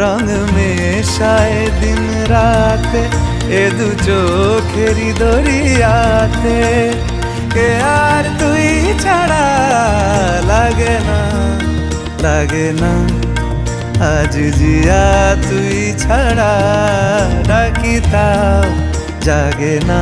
রং মেশায় দিন রাতে এ দু চোখেরই দরিয়াতে। কে আর তুই ছাড়া লাগে না, লাগে না আজ জিয়া তুই ছাড়া ডাকি তাও জাগে না।